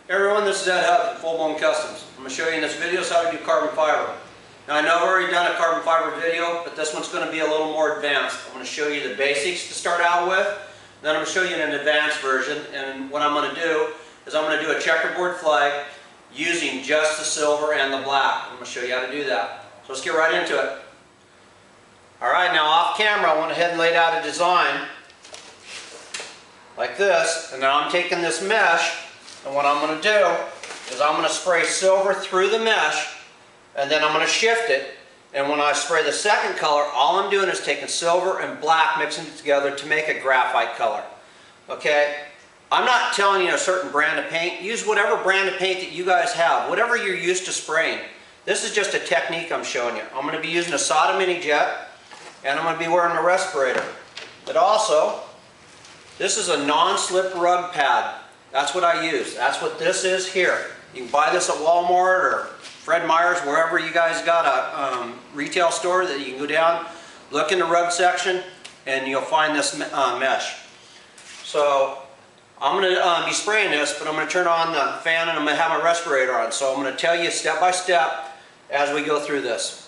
Hey everyone, this is Ed Hub from Full Blown Customs. I'm going to show you in this video how to do carbon fiber. Now I know I've already done a carbon fiber video, but this one's going to be a little more advanced. I'm going to show you the basics to start out with, then I'm going to show you an advanced version, and what I'm going to do is I'm going to do a checkerboard flag using just the silver and the black. I'm going to show you how to do that. So let's get right into it. Alright, now off camera I went ahead and laid out a design like this, and now I'm taking this mesh, and what I'm going to do is I'm going to spray silver through the mesh, and then I'm going to shift it, and when I spray the second color, all I'm doing is taking silver and black, mixing it together to make a graphite color. Okay? I'm not telling you a certain brand of paint. Use whatever brand of paint that you guys have, whatever you're used to spraying. This is just a technique I'm showing you. I'm going to be using a Sada Mini Jet, and I'm going to be wearing a respirator. But also, this is a non-slip rug pad. That's what I use. That's what this is here. You can buy this at Walmart or Fred Meyer's, wherever you guys got a retail store that you can go down, look in the rug section, and you'll find this mesh. So I'm going to be spraying this, but I'm going to turn on the fan and I'm going to have my respirator on. So I'm going to tell you step by step as we go through this.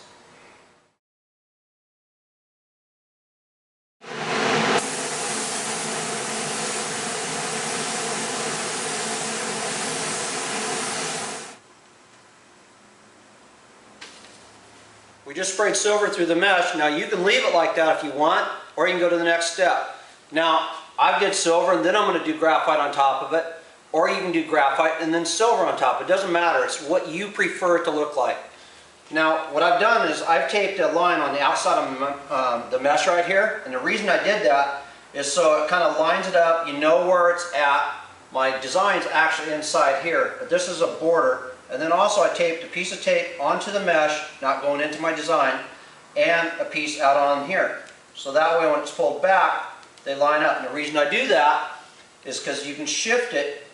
We just sprayed silver through the mesh. Now you can leave it like that if you want, or you can go to the next step. Now I did silver and then I'm going to do graphite on top of it, or you can do graphite and then silver on top. It doesn't matter. It's what you prefer it to look like. Now what I've done is I've taped a line on the outside of the mesh right here, and the reason I did that is so it kind of lines it up. You know where it's at. My design's actually inside here, but this is a border. And then also I taped a piece of tape onto the mesh, not going into my design, and a piece out on here. So that way when it's pulled back, they line up. And the reason I do that is because you can shift it.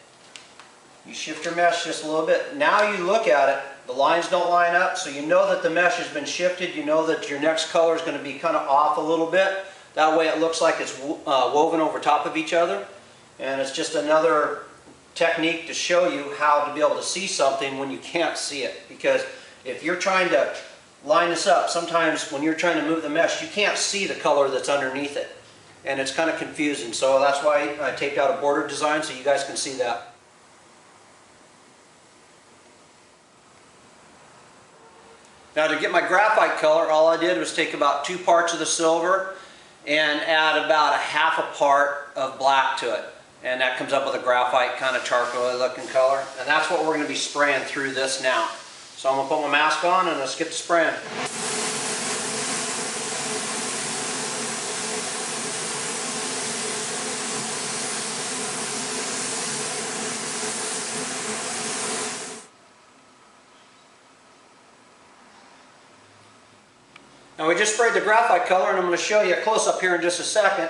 You shift your mesh just a little bit. Now you look at it, the lines don't line up, so you know that the mesh has been shifted. You know that your next color is going to be kind of off a little bit. That way it looks like it's woven over top of each other. And it's just another technique to show you how to be able to see something when you can't see it. Because if you're trying to line this up, sometimes when you're trying to move the mesh, you can't see the color that's underneath it. And it's kind of confusing. So that's why I taped out a border design so you guys can see that. Now to get my graphite color, all I did was take about 2 parts of the silver and add about a half a part of black to it. And that comes up with a graphite kind of charcoal looking color. And that's what we're going to be spraying through this now. So I'm going to put my mask on and let's get to spraying. Now we just sprayed the graphite color, and I'm going to show you a close-up here in just a second.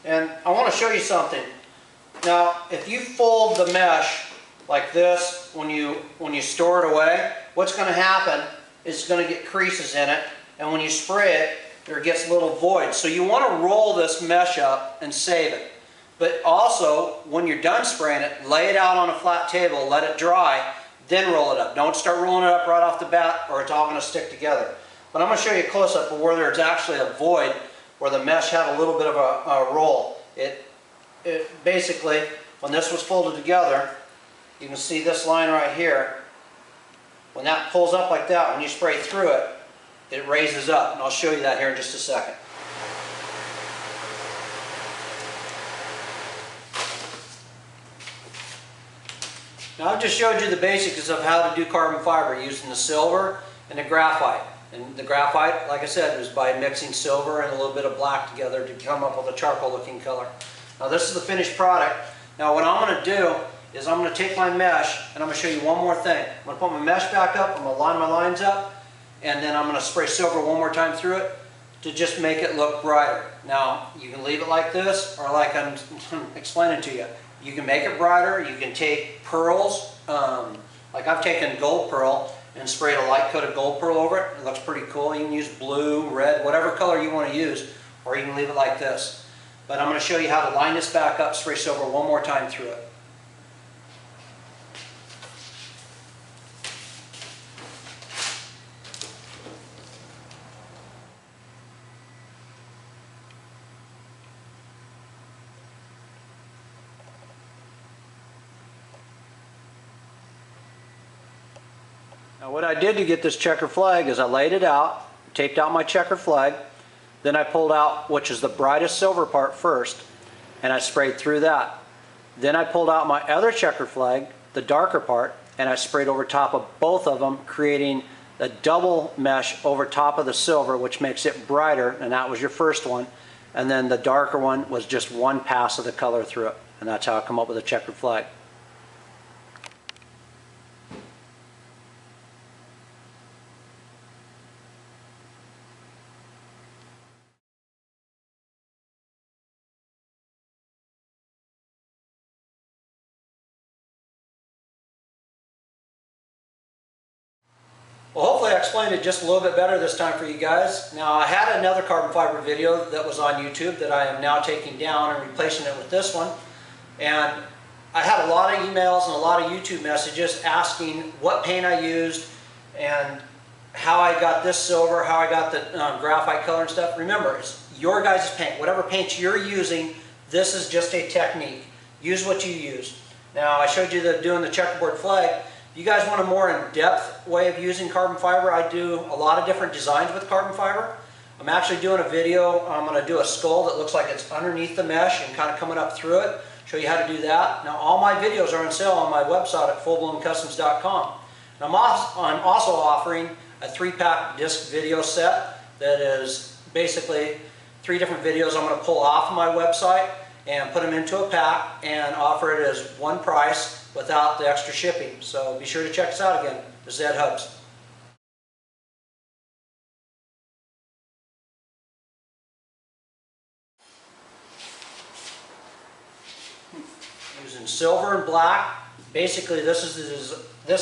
And I want to show you something. Now, if you fold the mesh like this when you store it away, what's going to happen is it's going to get creases in it, and when you spray it, there gets little voids. So you want to roll this mesh up and save it. But also, when you're done spraying it, lay it out on a flat table, let it dry, then roll it up. Don't start rolling it up right off the bat, or it's all going to stick together. But I'm going to show you a close-up of where there's actually a void where the mesh had a little bit of a roll. It basically, when this was folded together, you can see this line right here. When that pulls up like that, when you spray through it, it raises up. And I'll show you that here in just a second. Now I've just showed you the basics of how to do carbon fiber using the silver and the graphite. And the graphite, like I said, was by mixing silver and a little bit of black together to come up with a charcoal looking color. Now this is the finished product. Now what I'm going to do is I'm going to take my mesh and I'm going to show you one more thing. I'm going to put my mesh back up, I'm going to line my lines up, and then I'm going to spray silver one more time through it to just make it look brighter. Now you can leave it like this, or like I'm explaining to you. You can make it brighter, you can take pearls, like I've taken gold pearl and sprayed a light coat of gold pearl over it. It looks pretty cool. You can use blue, red, whatever color you want to use, or you can leave it like this. But I'm going to show you how to line this back up, spray silver one more time through it. Now what I did to get this checker flag is I laid it out, taped out my checker flag, then I pulled out, which is the brightest silver part first, and I sprayed through that. Then I pulled out my other checker flag, the darker part, and I sprayed over top of both of them, creating a double mesh over top of the silver, which makes it brighter, and that was your first one. And then the darker one was just one pass of the color through it, and that's how I come up with a checkered flag. Well, hopefully I explained it just a little bit better this time for you guys. Now, I had another carbon fiber video that was on YouTube that I am now taking down and replacing it with this one. And I had a lot of emails and a lot of YouTube messages asking what paint I used and how I got this silver, how I got the graphite color and stuff. Remember, it's your guys' paint. Whatever paint you're using, this is just a technique. Use what you use. Now, I showed you doing the checkerboard flag. If you guys want a more in-depth way of using carbon fiber, I do a lot of different designs with carbon fiber. I'm actually doing a video. I'm going to do a skull that looks like it's underneath the mesh and kind of coming up through it. Show you how to do that. Now, all my videos are on sale on my website at fullblowncustoms.com. And I'm also offering a 3-pack disc video set that is basically 3 different videos I'm going to pull off of my website and put them into a pack and offer it as one price without the extra shipping. So be sure to check us out again. This is Ed Hubbs. Using silver and black. Basically, this is the